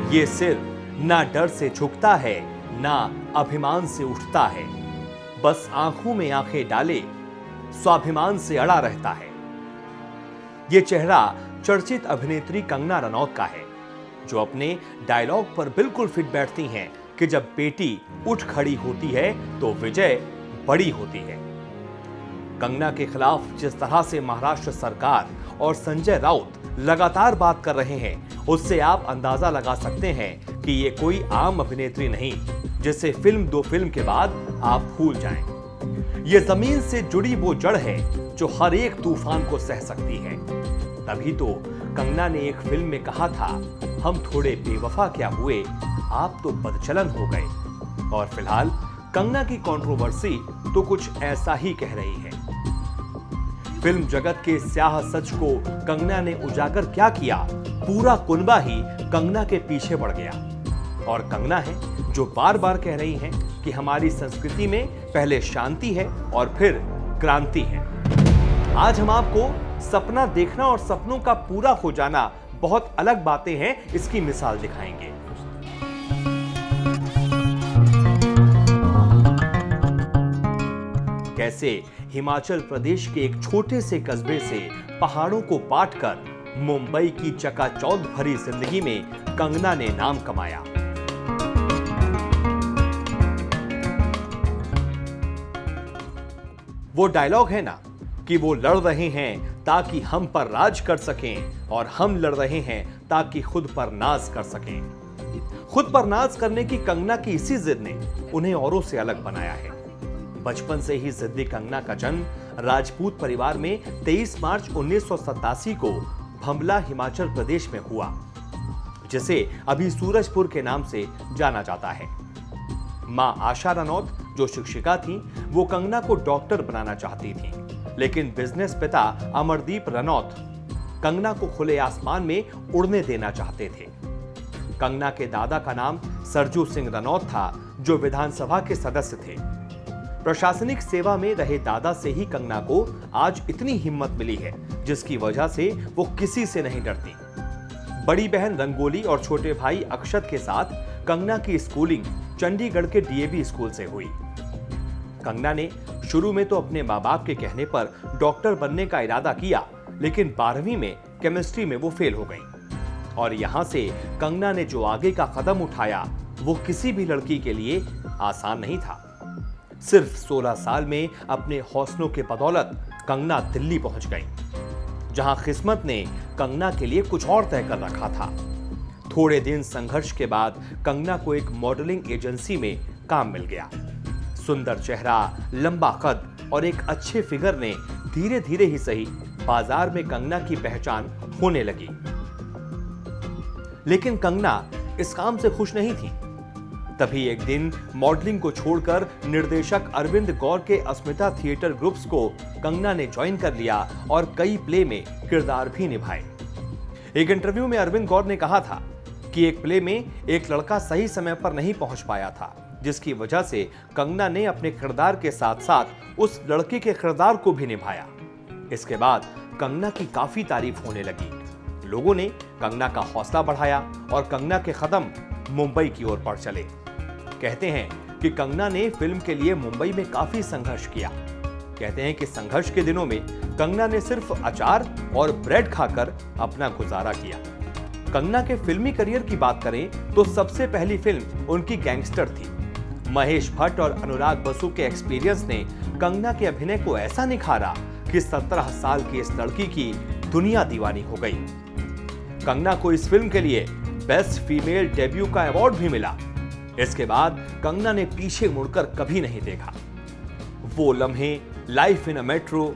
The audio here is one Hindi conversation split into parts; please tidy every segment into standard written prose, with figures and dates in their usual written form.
ये सिर ना डर से झुकता है, ना अभिमान से उठता है, बस आंखों में आंखें डाले स्वाभिमान से अड़ा रहता है। ये चेहरा चर्चित अभिनेत्री कंगना रनौत का है, जो अपने डायलॉग पर बिल्कुल फिट बैठती हैं कि जब बेटी उठ खड़ी होती है तो विजय बड़ी होती है। कंगना के खिलाफ जिस तरह से महाराष्ट्र सरकार और संजय राउत लगातार बात कर रहे हैं, उससे आप अंदाजा लगा सकते हैं कि ये कोई आम अभिनेत्री नहीं, जिसे फिल्म दो फिल्म के बाद आप भूल जाएं। ये जमीन से जुड़ी वो जड़ है जो हर एक तूफान को सह सकती है। तभी तो कंगना ने एक फिल्म में कहा था, हम थोड़े बेवफा क्या हुए, आप तो बदचलन हो गए। और फिलहाल कंगना की कंट्रोवर्सी तो कुछ ऐसा ही कह रही है। फिल्म जगत के स्याह सच को कंगना ने उजागर क्या किया, पूरा कुनबा ही कंगना के पीछे पड़ गया। और कंगना है जो बार बार कह रही हैं कि हमारी संस्कृति में पहले शांति है और फिर क्रांति है। आज हम आपको सपना देखना और सपनों का पूरा हो जाना बहुत अलग बातें हैं, इसकी मिसाल दिखाएंगे। कैसे हिमाचल प्रदेश के एक छोटे से कस्बे से पहाड़ों को पाटकर मुंबई की चकाचौंध भरी जिंदगी में कंगना ने नाम कमाया। वो डायलॉग है ना कि वो लड़ रहे हैं ताकि हम पर राज कर सकें और हम लड़ रहे हैं ताकि खुद पर नाज कर सकें। खुद पर नाज करने की कंगना की इसी जिद ने उन्हें औरों से अलग बनाया है। बचपन से ही जिद्दी कंगना का जन्म राजपूत परिवार में 23 मार्च 1987 को भंबला हिमाचल प्रदेश में हुआ, जिसे अभी सूरजपुर के नाम से जाना जाता है। मां आशा रनौत जो शिक्षिका थीं, वो कंगना को डॉक्टर बनाना चाहती थीं, लेकिन बिजनेस पिता अमरदीप रनौत कंगना को खुले आसमान में उड़ने देना चाहते थे। कंगना के दादा का नाम सरजू सिंह रनौत था, जो विधानसभा के सदस्य थे। प्रशासनिक सेवा में रहे दादा से ही कंगना को आज इतनी हिम्मत मिली है, जिसकी वजह से वो किसी से नहीं डरती। बड़ी बहन रंगोली और छोटे भाई अक्षत के साथ कंगना की स्कूलिंग चंडीगढ़ के डीएवी स्कूल से हुई। कंगना ने शुरू में तो अपने माँ बाप के कहने पर डॉक्टर बनने का इरादा किया, लेकिन 12वीं में केमिस्ट्री में वो फेल हो गई। और यहां से कंगना ने जो आगे का कदम उठाया, वो किसी भी लड़की के लिए आसान नहीं था। सिर्फ 16 साल में अपने हौसलों के बदौलत कंगना दिल्ली पहुंच गई, जहां किस्मत ने कंगना के लिए कुछ और तय कर रखा था। थोड़े दिन संघर्ष के बाद कंगना को एक मॉडलिंग एजेंसी में काम मिल गया। सुंदर चेहरा, लंबा कद और एक अच्छे फिगर ने धीरे धीरे ही सही बाजार में कंगना की पहचान होने लगी। लेकिन कंगना इस काम से खुश नहीं थी। तभी एक दिन मॉडलिंग को छोड़कर निर्देशक अरविंद गौर के अस्मिता थिएटर ग्रुप्स को कंगना ने ज्वाइन कर लिया और कई प्ले में किरदार भी निभाए। एक इंटरव्यू में अरविंद गौर ने कहा था कि एक प्ले में एक लड़का सही समय पर नहीं पहुंच पाया था, जिसकी वजह से कंगना ने अपने किरदार के साथ साथ उस लड़के के किरदार को भी निभाया। इसके बाद कंगना की काफी तारीफ होने लगी। लोगों ने कंगना का हौसला बढ़ाया और कंगना के कदम मुंबई की ओर बढ़ चले। कहते हैं कि कंगना ने फिल्म के लिए मुंबई में काफी संघर्ष किया। कहते हैं कि संघर्ष के दिनों में कंगना ने सिर्फ अचार और ब्रेड खाकर अपना गुजारा किया। कंगना के फिल्मी करियर की बात करें तो सबसे पहली फिल्म उनकी गैंगस्टर थी। महेश भट्ट और अनुराग बसु के एक्सपीरियंस ने कंगना के अभिनय को ऐसा निखारा कि 17 साल की इस लड़की की दुनिया दीवानी हो गई। कंगना को इस फिल्म के लिए बेस्ट फीमेल डेब्यू का अवार्ड भी मिला। इसके बाद कंगना ने पीछे मुड़कर कभी नहीं देखा। Woh Lamhe, Life in a Metro,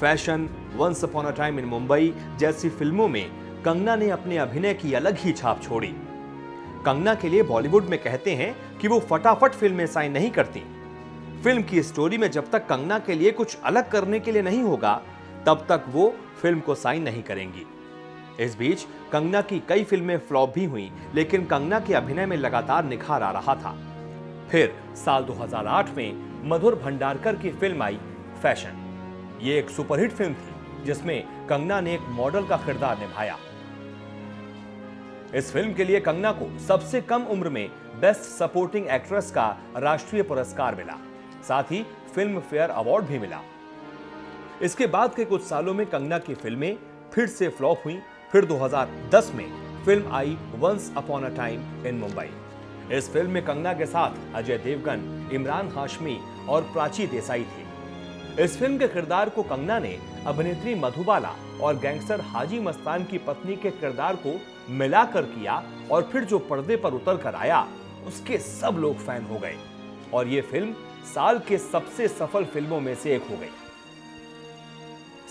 Fashion, Once Upon a Time in Mumbai जैसी फिल्मों में कंगना ने अपने अभिनय की अलग ही छाप छोड़ी। कंगना के लिए बॉलीवुड में कहते हैं कि वो फटाफट फिल्में साइन नहीं करती। फिल्म की स्टोरी में जब तक कंगना के लिए कुछ अलग करने के लिए नहीं होगा, तब तक वो फिल्म को साइन नहीं करेंगी। इस बीच कंगना की कई फिल्में फ्लॉप भी हुई, लेकिन कंगना के अभिनय में लगातार निखार आ रहा था। फिर साल 2008 में मधुर भंडारकर की फिल्म आई फैशन। ये एक सुपरहिट फिल्म थी, जिसमें कंगना ने एक मॉडल का किरदार निभाया। इस फिल्म के लिए कंगना को सबसे कम उम्र में बेस्ट सपोर्टिंग एक्ट्रेस का राष्ट्रीय पुरस्कार मिला। साथ ही फिल्म फेयर अवार्ड भी मिला। इसके बाद के कुछ सालों में कंगना की फिल्में फिर से फ्लॉप हुई। फिर 2010 में फिल्म आई Once Upon a Time in Mumbai. इस फिल्म में कंगना के साथ अजय देवगन, इमरान हाशमी और प्राची देसाई थी। इस फिल्म के किरदार को कंगना ने अभिनेत्री मधुबाला और गैंगस्टर हाजी मस्तान की पत्नी के किरदार को मिलाकर किया और फिर जो पर्दे पर उतर कर आया उसके सब लोग फैन हो गए और ये फिल्म साल के सबसे सफल फिल्मों में से एक हो गई।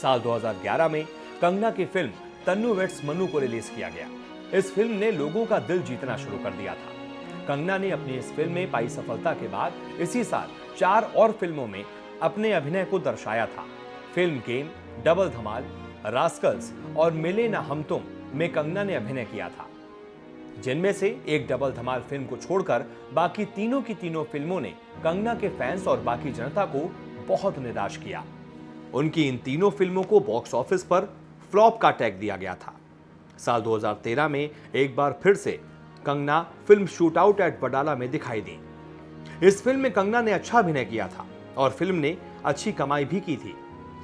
साल 2011 में कंगना की फिल्म तन्नू वेड्स मन्नू को रिलीज किया गया। इस फिल्म ने लोगों का दिल जीतना शुरू कर दिया था। कंगना ने अपनी इस फिल्म में पाई सफलता के बाद इसी साल 4 और फिल्मों में अपने अभिनय को दर्शाया था। फिल्म गेम, डबल धमाल, रास्कल्स और मिले ना हम तुम में कंगना ने अभिनय किया था, जिनमें से एक डबल धमाल फिल्म को छोड़कर बाकी तीनों की तीनों फिल्मों ने कंगना के फैंस और बाकी जनता को बहुत निराश किया। उनकी इन तीनों फिल्मों को बॉक्स ऑफिस पर फ्लॉप का टैग दिया गया था। साल 2013 में एक बार फिर से Kangana film shoot out at Wadala में दिखाई दी। इस फिल्म में कंगना ने अच्छा अभिनय किया था और फिल्म ने अच्छी कमाई भी की थी।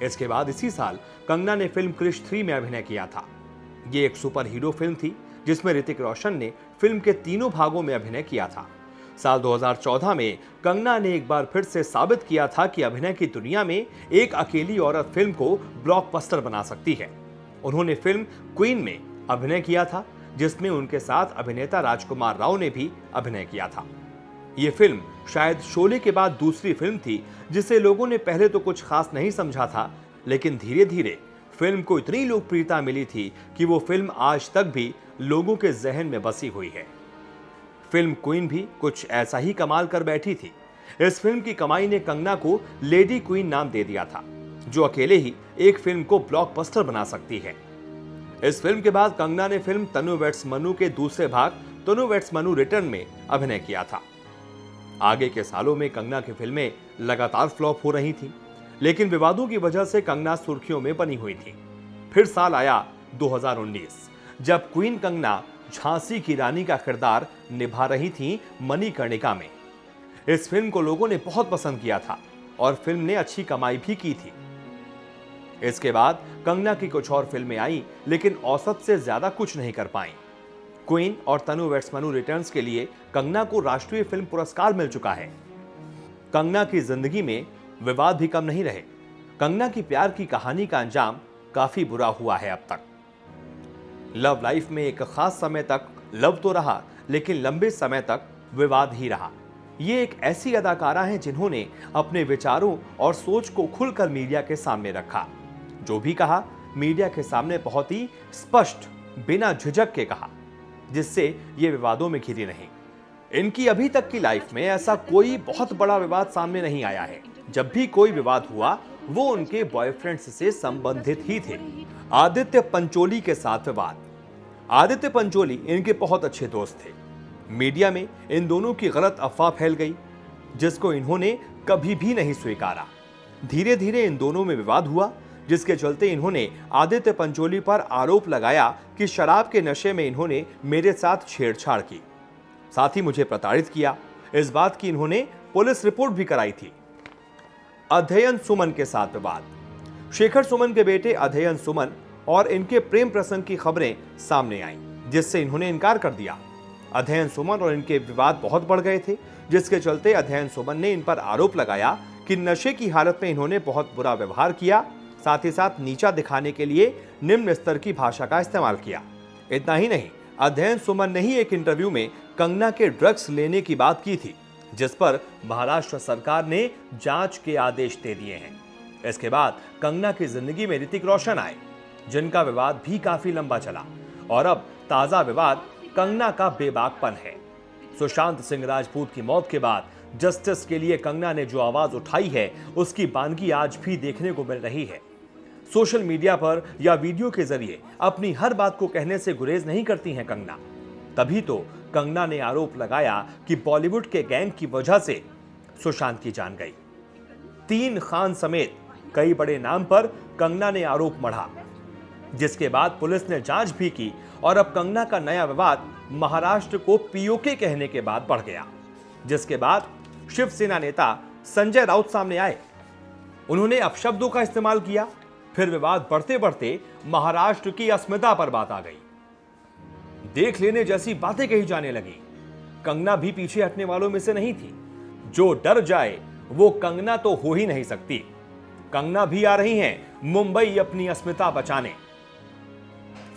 इसके बाद इसी साल कंगना ने फिल्म क्रिश 3 में अभिनय किया था। ये एक सुपर हीरो फिल्म थी जिसमें ऋतिक रोशन ने फिल्म के तीनों भागों में अभिनय किया था। साल 2014 में कंगना ने एक बार फिर से साबित किया था कि अभिनय की दुनिया में एक अकेली औरत फिल्म को ब्लॉकबस्टर बना सकती है। उन्होंने फिल्म क्वीन में अभिनय किया था, जिसमें उनके साथ अभिनेता राजकुमार राव ने भी अभिनय किया था। यह फिल्म शायद शोले के बाद दूसरी फिल्म थी जिसे लोगों ने पहले तो कुछ खास नहीं समझा था, लेकिन धीरे धीरे फिल्म को इतनी लोकप्रियता मिली थी कि वो फिल्म आज तक भी लोगों के जहन में बसी हुई है। फिल्म क्वीन भी कुछ ऐसा ही कमाल कर बैठी थी। इस फिल्म की कमाई ने कंगना को लेडी क्वीन नाम दे दिया था, जो अकेले ही एक फिल्म को ब्लॉकबस्टर बना सकती है। इस फिल्म के बाद कंगना ने फिल्म तन्नू वेड्स मन्नू के दूसरे भाग तन्नू वेड्स मन्नू रिटर्न में अभिनय किया था। आगे के सालों में कंगना की फिल्में लगातार फ्लॉप हो रही थी, लेकिन विवादों की वजह से कंगना सुर्खियों में बनी हुई थी। फिर साल आया 2019, जब क्वीन कंगना झांसी की रानी का किरदार निभा रही थी मणिकर्णिका में। इस फिल्म को लोगों ने बहुत पसंद किया था और फिल्म ने अच्छी कमाई भी की थी। इसके बाद कंगना की कुछ और फिल्में आई, लेकिन औसत से ज्यादा कुछ नहीं कर पाई। क्वीन और तन्नू वेड्स मन्नू रिटर्न्स के लिए कंगना को राष्ट्रीय फिल्म पुरस्कार मिल चुका है। कंगना की जिंदगी में विवाद भी कम नहीं रहे। कंगना की प्यार की कहानी का अंजाम काफी बुरा हुआ है अब तक। लव लाइफ में एक खास समय तक लव तो रहा, लेकिन लंबे समय तक विवाद ही रहा। ये एक ऐसी अदाकारा हैं जिन्होंने अपने विचारों और सोच को खुलकर मीडिया के सामने रखा। जो भी कहा मीडिया के सामने बहुत ही स्पष्ट, बिना झिझक के कहा, जिससे ये विवादों में घिरी नहीं। इनकी अभी तक की लाइफ में ऐसा कोई बहुत बड़ा विवाद सामने नहीं आया है। जब भी कोई विवाद हुआ वो उनके बॉयफ्रेंड्स से संबंधित ही थे। आदित्य पंचोली के साथ विवाद। आदित्य पंचोली इनके बहुत अच्छे दोस्त थे। मीडिया में इन दोनों की गलत अफवाह फैल गई, जिसको इन्होंने कभी भी नहीं स्वीकारा। धीरे धीरे इन दोनों में विवाद हुआ, जिसके चलते इन्होंने आदित्य पंचोली पर आरोप लगाया कि शराब के नशे में इन्होंने मेरे साथ छेड़छाड़ की, साथ ही मुझे प्रताड़ित किया। इस बात की इन्होंने पुलिस रिपोर्ट भी कराई थी। अध्ययन सुमन के साथ विवाद। शेखर सुमन के बेटे अध्ययन सुमन और इनके प्रेम प्रसंग की खबरें सामने आईं, जिससे इन्होंने इनकार कर दिया। अध्ययन सुमन और इनके विवाद बहुत बढ़ गए थे, जिसके चलते अध्ययन सुमन ने इन पर आरोप लगाया कि नशे की हालत में इन्होंने बहुत बुरा व्यवहार किया, साथ ही साथ नीचा दिखाने के लिए निम्न स्तर की भाषा का इस्तेमाल किया। इतना ही नहीं, अध्ययन सुमन ने ही एक इंटरव्यू में कंगना के ड्रग्स लेने की बात की थी, जिस पर महाराष्ट्र सरकार ने जांच के आदेश दे दिए हैं। इसके बाद कंगना की जिंदगी में ऋतिक रोशन आए, जिनका विवाद भी काफी लंबा चला, और अब ताजा विवाद कंगना का बेबाकपन है। सुशांत सिंह राजपूत की मौत के बाद जस्टिस के लिए कंगना ने जो आवाज उठाई है, उसकी बानगी आज भी देखने को मिल रही है। सोशल मीडिया पर या वीडियो के जरिए अपनी हर बात को कहने से गुरेज नहीं करती हैं कंगना। तभी तो कंगना ने आरोप लगाया कि बॉलीवुड के गैंग की वजह से सुशांत की जान गई। 3 खान समेत कई बड़े नाम पर कंगना ने आरोप मढ़ा। जिसके बाद पुलिस ने जांच भी की और अब कंगना का नया विवाद महाराष्ट्र को पीओके कहने के बाद बढ़ गया, जिसके बाद शिवसेना नेता संजय राउत सामने आए। उन्होंने अपशब्दों का इस्तेमाल किया, फिर विवाद बढ़ते बढ़ते महाराष्ट्र की अस्मिता पर बात आ गई। देख लेने जैसी बातें कही जाने लगी। कंगना भी पीछे हटने वालों में से नहीं थी। जो डर जाए वो कंगना तो हो ही नहीं सकती। कंगना भी आ रही हैं मुंबई अपनी अस्मिता बचाने।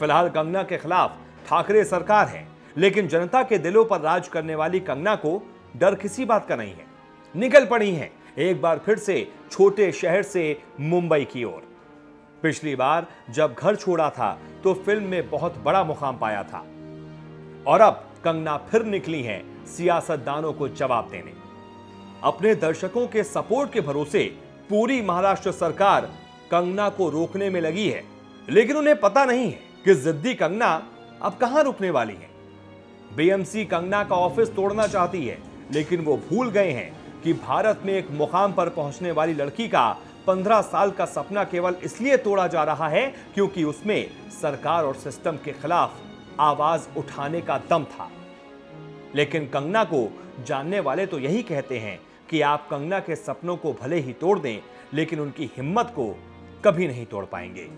फिलहाल कंगना के खिलाफ ठाकरे सरकार है, लेकिन जनता के दिलों पर राज करने वाली कंगना को डर किसी बात का नहीं है। निकल पड़ी हैं एक बार फिर से छोटे शहर से मुंबई की ओर। पिछली बार जब घर छोड़ा था तो फिल्म में बहुत बड़ा मुकाम पाया था और अब कंगना फिर निकली हैं सियासतदानों को जवाब देने। अपने दर्शकों के सपोर्ट के भरोसे पूरी महाराष्ट्र सरकार कंगना को रोकने में लगी है, लेकिन उन्हें पता नहीं है कि जिद्दी कंगना अब कहां रुकने वाली है। बीएमसी कंगना का ऑफिस तोड़ना चाहती है, लेकिन वो भूल गए हैं कि भारत में एक मुकाम पर पहुंचने वाली लड़की का 15 साल का सपना केवल इसलिए तोड़ा जा रहा है क्योंकि उसमें सरकार और सिस्टम के खिलाफ आवाज उठाने का दम था। लेकिन कंगना को जानने वाले तो यही कहते हैं कि आप कंगना के सपनों को भले ही तोड़ दें, लेकिन उनकी हिम्मत को कभी नहीं तोड़ पाएंगे।